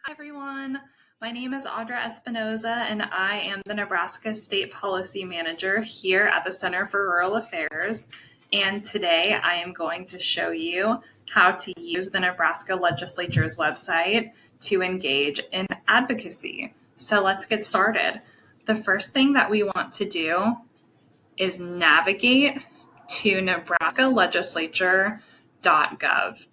Hi everyone, my name is Audra Espinoza and I am the Nebraska State Policy Manager here at the Center for Rural Affairs. And today I am going to show you how to use the Nebraska Legislature's website to engage in advocacy. So let's get started. The first thing that we want to do is navigate to nebraskalegislature.gov.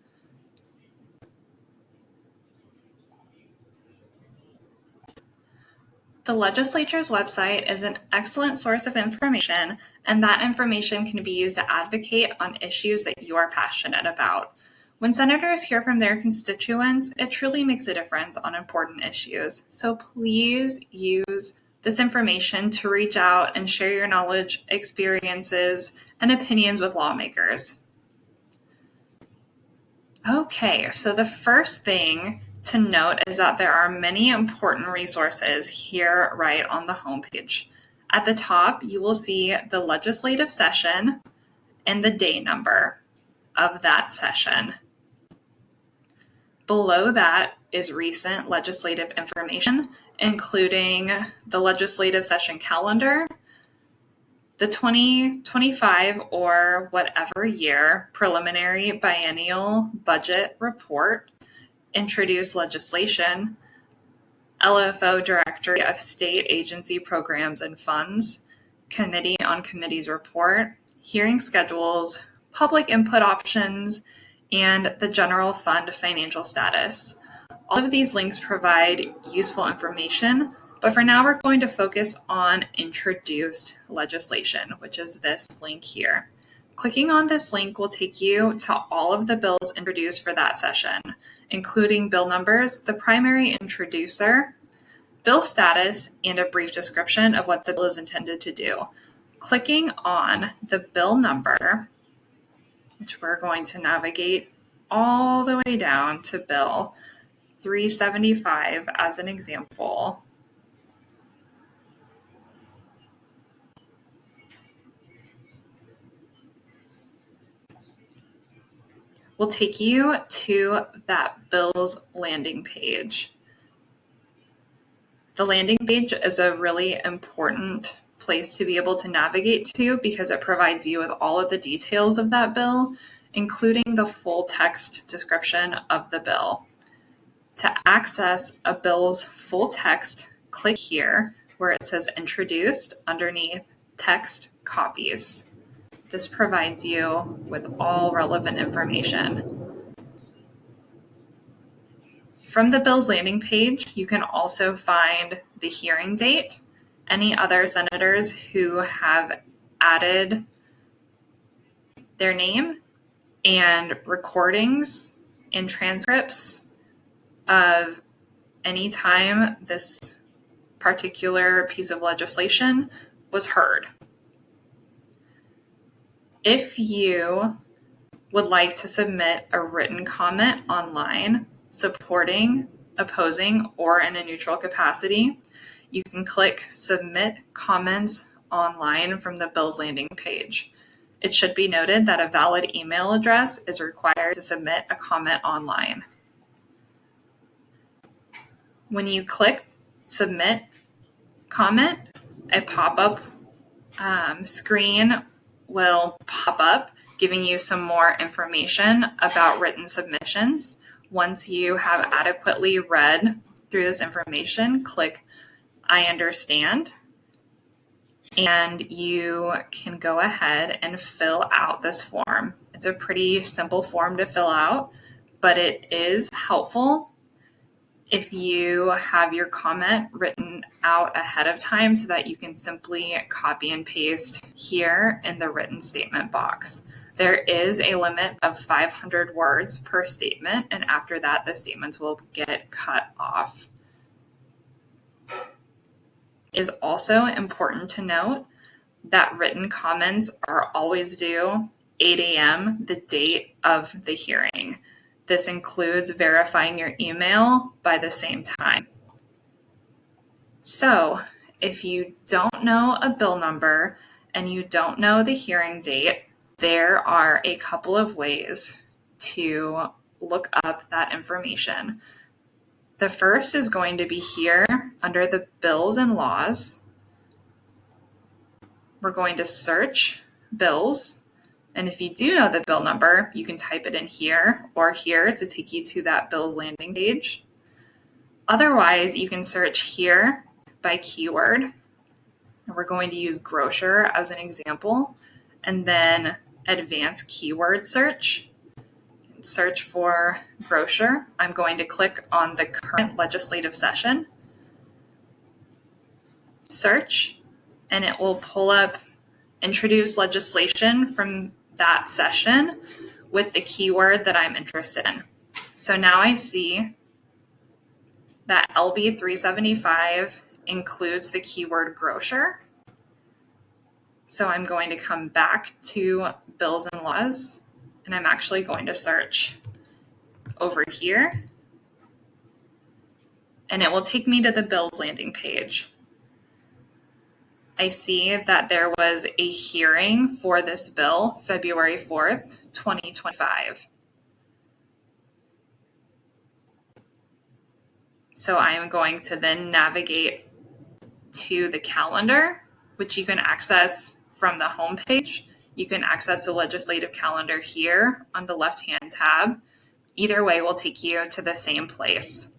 The legislature's website is an excellent source of information, and that information can be used to advocate on issues that you are passionate about. When senators hear from their constituents, it truly makes a difference on important issues. So please use this information to reach out and share your knowledge, experiences, and opinions with lawmakers. Okay, so the first thing to note is that there are many important resources here right on the homepage. At the top, you will see the legislative session and the day number of that session. Below that is recent legislative information, including the legislative session calendar, the 2025 or whatever year preliminary biennial budget report, introduced legislation, LFO Directory of State Agency Programs and Funds, Committee on Committees report, hearing schedules, public input options, and the general fund financial status. All of these links provide useful information, but for now we're going to focus on introduced legislation, which is this link here. Clicking on this link will take you to all of the bills introduced for that session, including bill numbers, the primary introducer, bill status, and a brief description of what the bill is intended to do. Clicking on the bill number, which we're going to navigate all the way down to Bill 375 as an example. Will take you to that bill's landing page. The landing page is a really important place to be able to navigate to because it provides you with all of the details of that bill, including the full text description of the bill. To access a bill's full text, click here where it says Introduced underneath Text Copies. This provides you with all relevant information. From the bill's landing page, you can also find the hearing date, any other senators who have added their name, and recordings and transcripts of any time this particular piece of legislation was heard. If you would like to submit a written comment online supporting, opposing, or in a neutral capacity, you can click Submit Comments Online from the bill's landing page. It should be noted that a valid email address is required to submit a comment online. When you click Submit Comment, a pop-up screen will pop up giving you some more information about written submissions. Once you have adequately read through this information, click I understand, and you can go ahead and fill out this form. It's a pretty simple form to fill out, but it is helpful if you have your comment written out ahead of time so that you can simply copy and paste here in the written statement box. There is a limit of 500 words per statement, and after that, the statements will get cut off. It is also important to note that written comments are always due 8 a.m., the date of the hearing. This includes verifying your email by the same time. So, if you don't know a bill number and you don't know the hearing date, there are a couple of ways to look up that information. The first is going to be here under the bills and laws. We're going to search bills. And if you do know the bill number, you can type it in here or here to take you to that bills landing page. Otherwise, you can search here by keyword. And we're going to use grocer as an example, and then advanced keyword search. Search for grocer. I'm going to click on the current legislative session, search, and it will pull up introduce legislation from that session with the keyword that I'm interested in. So now I see that LB 375 includes the keyword grocer. So I'm going to come back to bills and laws, and I'm actually going to search over here, and it will take me to the bills landing page. I see that there was a hearing for this bill February 4th, 2025. So I am going to then navigate to the calendar, which you can access from the home page. You can access the legislative calendar here on the left-hand tab. Either way will take you to the same place.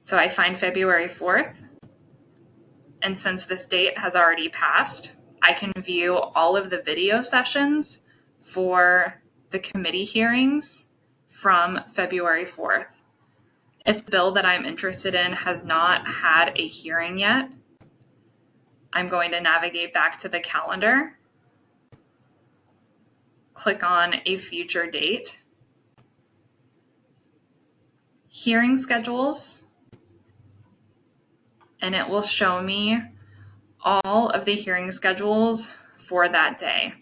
So I find February 4th, and since this date has already passed, I can view all of the video sessions for the committee hearings from February 4th. If the bill that I'm interested in has not had a hearing yet, I'm going to navigate back to the calendar, click on a future date, hearing schedules, and it will show me all of the hearing schedules for that day.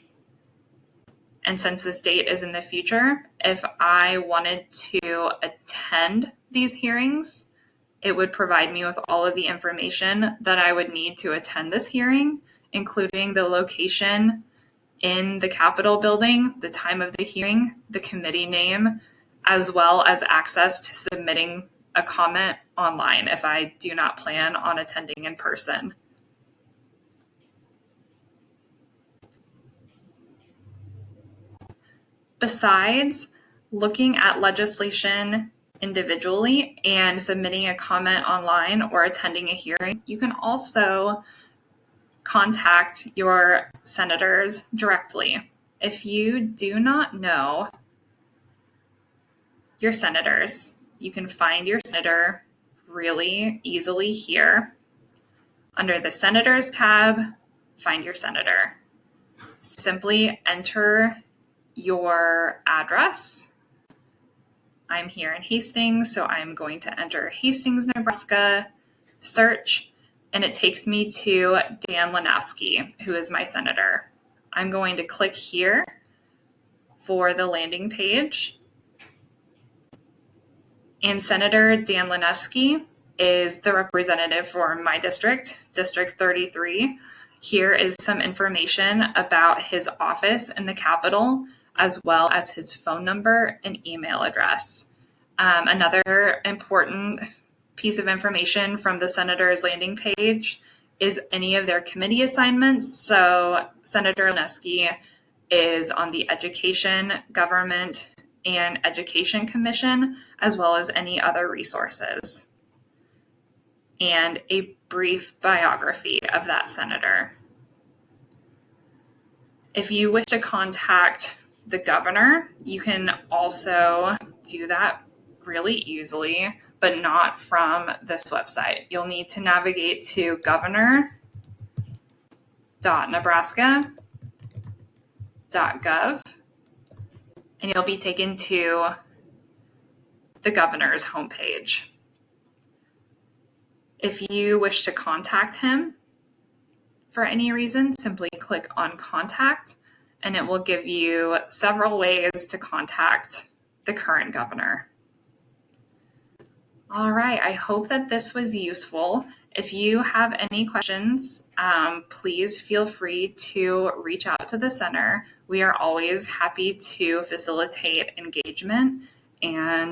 And since this date is in the future, if I wanted to attend these hearings, it would provide me with all of the information that I would need to attend this hearing, including the location in the Capitol building, the time of the hearing, the committee name, as well as access to submitting a comment online if I do not plan on attending in person. Besides looking at legislation individually and submitting a comment online or attending a hearing, you can also contact your senators directly. If you do not know your senators, you can find your senator really easily here. Under the Senators tab, find your senator. Simply enter your address. I'm here in Hastings, so I'm going to enter Hastings, Nebraska, search, and it takes me to Dan Lanowski, who is my senator. I'm going to click here for the landing page. And Senator Dan Lanowski is the representative for my district, District 33. Here is some information about his office in the Capitol, as well as his phone number and email address. Another important piece of information from the senator's landing page is any of their committee assignments. So Senator Lanowski is on the Education, Government, and Education Commission, as well as any other resources. And a brief biography of that senator. If you wish to contact the governor, you can also do that really easily, but not from this website. You'll need to navigate to governor.nebraska.gov, and you'll be taken to the governor's homepage. If you wish to contact him for any reason, simply click on Contact, and it will give you several ways to contact the current governor. All right, I hope that this was useful. If you have any questions, please feel free to reach out to the center. We are always happy to facilitate engagement and